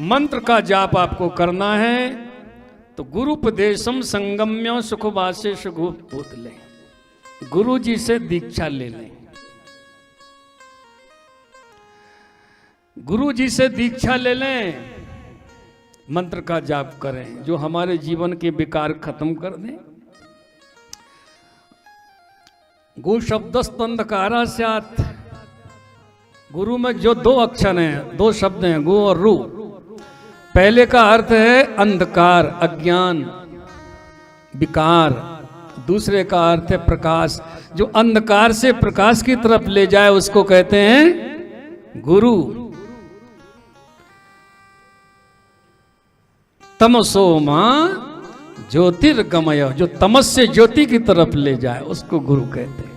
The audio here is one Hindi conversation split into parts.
मंत्र का जाप आपको करना है तो गुरुपदेशम संगम्य सुखवासे सुखभूत लें, गुरु जी से दीक्षा ले लें। गुरु जी से दीक्षा ले लें, मंत्र का जाप करें जो हमारे जीवन के विकार खत्म कर दें। गु शब्दस्त अंधकारा स्यात्, गुरु में जो दो अक्षर हैं, दो शब्द हैं, गु और रु। पहले का अर्थ है अंधकार, अज्ञान, विकार। दूसरे का अर्थ है प्रकाश। जो अंधकार से प्रकाश की तरफ ले जाए उसको कहते हैं गुरु। तमसो मां ज्योतिर्गमय, जो तमस से ज्योति की तरफ ले जाए उसको गुरु कहते हैं।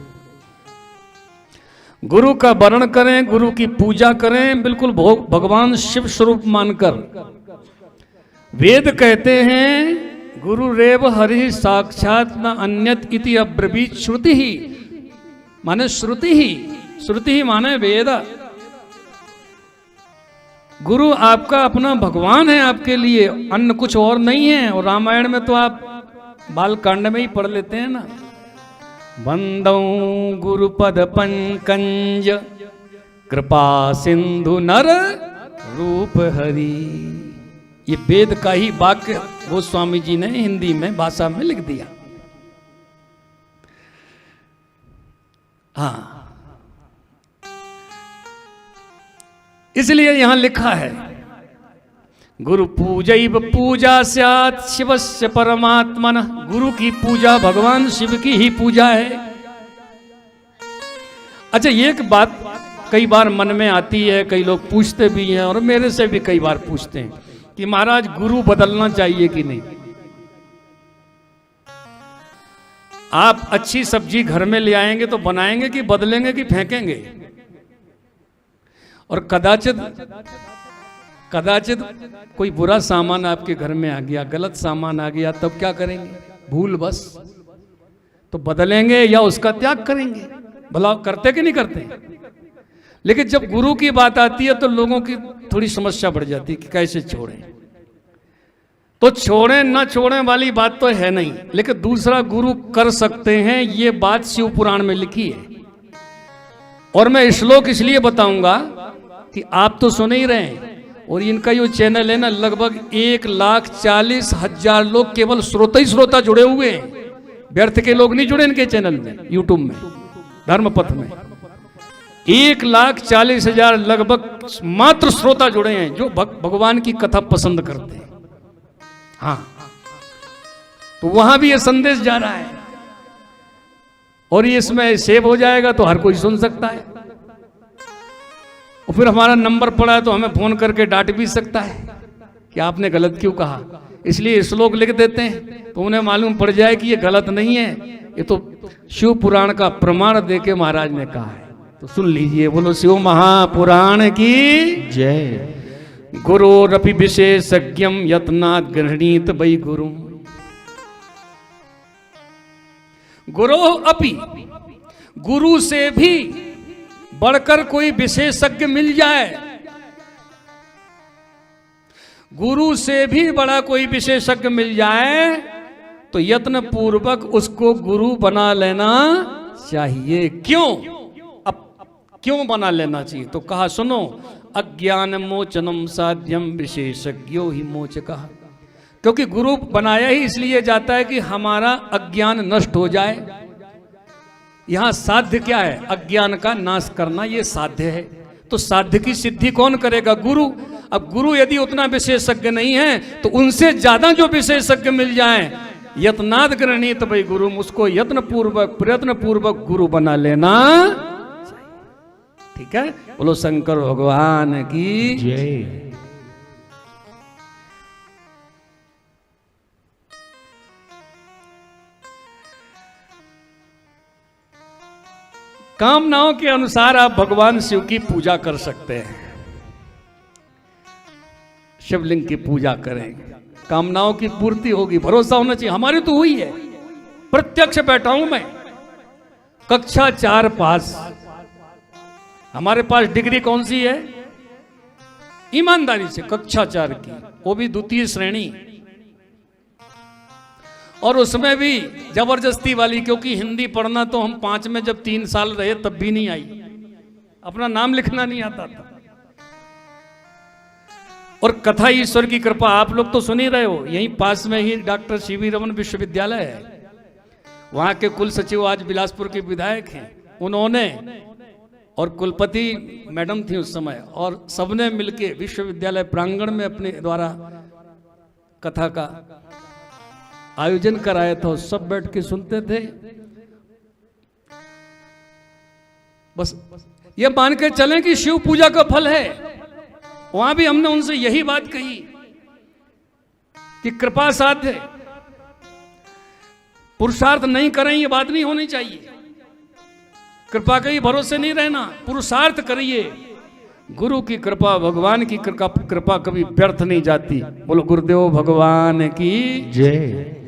गुरु का वर्ण करें, गुरु की पूजा करें, बिल्कुल भगवान शिव स्वरूप मानकर। वेद कहते हैं गुरु रेव हरि साक्षात न अन्यत इति अब्रवीत श्रुति ही, माने श्रुति ही, श्रुति ही माने वेद। गुरु आपका अपना भगवान है आपके लिए, अन्य कुछ और नहीं है। और रामायण में तो आप बालकांड में ही पढ़ लेते हैं ना, वंदौ गुरुपद पंकज कृपा सिंधु नर रूप हरि। ये वेद का ही वाक्य गोस्वामी जी ने हिंदी में भाषा में लिख दिया। हाँ, इसलिए यहां लिखा है गुरु पूजैव पूजा स्यात् शिवस्य परमात्मन। गुरु की पूजा भगवान शिव की ही पूजा है। अच्छा, एक बात कई बार मन में आती है, कई लोग पूछते भी हैं और मेरे से भी कई बार पूछते हैं कि महाराज गुरु बदलना चाहिए कि नहीं। आप अच्छी सब्जी घर में ले आएंगे तो बनाएंगे कि बदलेंगे कि फेंकेंगे। और कदाचित कोई बुरा सामान आपके घर में आ गया, गलत सामान आ गया, तब क्या करेंगे? भूल बस तो बदलेंगे या उसका त्याग करेंगे? भला करते कि नहीं करते? लेकिन जब गुरु की बात आती है तो लोगों की थोड़ी समस्या बढ़ जाती है कि कैसे छोड़ें। तो छोड़ें ना छोड़ें वाली बात तो है नहीं, लेकिन दूसरा गुरु कर सकते हैं, ये बात शिव पुराण में लिखी है। और मैं श्लोक इसलिए बताऊंगा कि आप तो सुन ही रहे हैं, और इनका जो चैनल है ना, लगभग 1,40,000 लोग केवल श्रोता ही श्रोता जुड़े हुए हैं। व्यर्थ के लोग नहीं जुड़े इनके चैनल में, यूट्यूब में, धर्मपथ में। 1,40,000 लगभग मात्र श्रोता जुड़े हैं जो भगवान की कथा पसंद करते हैं। हाँ, तो वहां भी ये संदेश जा रहा है और ये इसमें सेव हो जाएगा तो हर कोई सुन सकता है। और फिर हमारा नंबर पड़ा है तो हमें फोन करके डांट भी सकता है कि आपने गलत क्यों कहा। इसलिए श्लोक लिख देते हैं तो उन्हें मालूम पड़ जाए कि ये गलत नहीं है, ये तो शिव पुराण का प्रमाण देके महाराज ने कहा है। तो सुन लीजिए, बोलो शिव महापुराण की जय। गुरोरपि विशेषज्ञम यत्नात् गृह्णीत वै गुरु। गुरो अपि, गुरु से भी बढ़कर कोई विशेषज्ञ मिल जाए, गुरु से भी बड़ा कोई विशेषज्ञ मिल जाए तो यत्न पूर्वक उसको गुरु बना लेना चाहिए। क्यों? अब क्यों बना लेना चाहिए? तो कहा सुनो, अज्ञान मोचनम साध्यम विशेषज्ञो ही मोचकः। क्योंकि गुरु बनाया ही इसलिए जाता है कि हमारा अज्ञान नष्ट हो जाए। यहां साध्य क्या है? अज्ञान का नाश करना, ये साध्य है। तो साध्य की सिद्धि कौन करेगा? गुरु। अब गुरु यदि उतना विशेषज्ञ नहीं है तो उनसे ज्यादा जो विशेषज्ञ मिल जाए, यत्नाद गृह्णीत वै गुरु, उसको यत्न पूर्वक प्रयत्न पूर्वक गुरु बना लेना। ठीक है, बोलो शंकर भगवान की जय। कामनाओं के अनुसार आप भगवान शिव की पूजा कर सकते हैं। शिवलिंग की पूजा करें, कामनाओं की पूर्ति होगी। भरोसा होना चाहिए, हमारी तो हुई है। प्रत्यक्ष बैठा हूं मैं, कक्षा 4 पास। हमारे पास डिग्री कौन सी है? ईमानदारी से कक्षाचार की, वो भी द्वितीय श्रेणी, और उसमें भी जबरदस्ती वाली, क्योंकि हिंदी पढ़ना तो हम 5 में जब 3 साल रहे तब भी नहीं आई, अपना नाम लिखना नहीं आता था। और कथा ईश्वर की कृपा, आप लोग तो सुन ही रहे हो, यहीं पास में ही डॉक्टर सीवी रमन विश्वविद्यालय है, वहां के कुल सचिव आज बिलासपुर के विधायक हैं, उन्होंने और कुलपति मैडम थी उस समय, और सबने मिलके विश्वविद्यालय प्रांगण में अपने द्वारा कथा का आयोजन कराया था, सब बैठ के सुनते थे। बस ये मान के चलें कि शिव पूजा का फल है। वहां भी हमने उनसे यही बात कही कि कृपा साध्य, पुरुषार्थ नहीं करें ये बात नहीं होनी चाहिए, कृपा के ही भरोसे नहीं रहना, पुरुषार्थ करिए। गुरु की कृपा, भगवान की कृपा कभी व्यर्थ नहीं जाती। बोलो गुरुदेव भगवान की जय।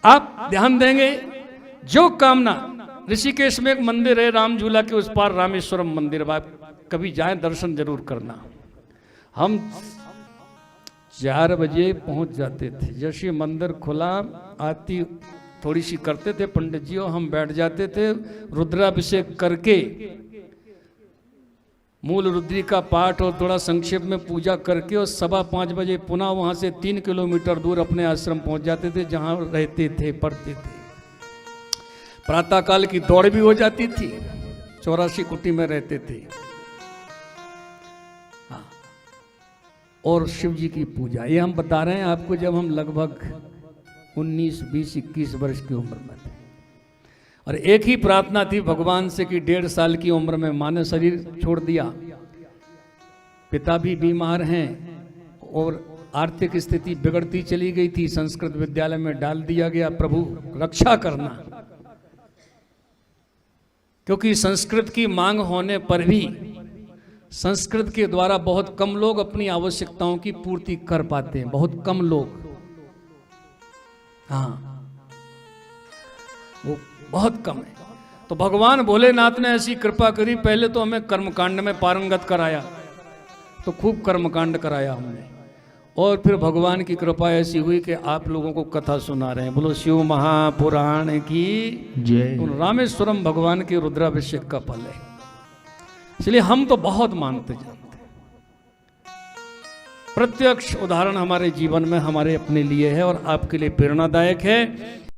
आप ध्यान देंगे, जो कामना, ऋषिकेश में एक मंदिर है राम झूला के उस पार, रामेश्वरम मंदिर, आप कभी जाएं दर्शन जरूर करना। हम 4 बजे पहुंच जाते थे, जैसे मंदिर खुला, आरती थोड़ी सी करते थे पंडित जी, और हम बैठ जाते थे, रुद्राभिषेक करके मूल रुद्री का पाठ और थोड़ा संक्षेप में पूजा करके, और 5:15 बजे पुनः वहां से 3 किलोमीटर दूर अपने आश्रम पहुंच जाते थे जहां रहते थे, पढ़ते थे। प्रातःकाल की दौड़ भी हो जाती थी, 84 कुटी में रहते थे। हाँ, और शिव जी की पूजा, ये हम बता रहे हैं आपको जब हम लगभग 19, 20, 21 वर्ष की उम्र में थे। और एक ही प्रार्थना थी भगवान से कि 1.5 साल की उम्र में माँ ने शरीर छोड़ दिया, पिता भी बीमार हैं और आर्थिक स्थिति बिगड़ती चली गई थी, संस्कृत विद्यालय में डाल दिया गया, प्रभु रक्षा करना। क्योंकि संस्कृत की मांग होने पर भी संस्कृत के द्वारा बहुत कम लोग अपनी आवश्यकताओं की पूर्ति कर पाते हैं, बहुत कम लोग, हाँ वो बहुत कम है। तो भगवान भोलेनाथ ने ऐसी कृपा करी, पहले तो हमें कर्मकांड में पारंगत कराया, तो खूब कर्मकांड कराया हमने, और फिर भगवान की कृपा ऐसी हुई कि आप लोगों को कथा सुना रहे हैं। बोलो शिव महापुराण की जय। रामेश्वरम भगवान के रुद्राभिषेक का फल है, इसलिए हम तो बहुत मानते जानते। प्रत्यक्ष उदाहरण हमारे जीवन में हमारे अपने लिए है और आपके लिए प्रेरणादायक है।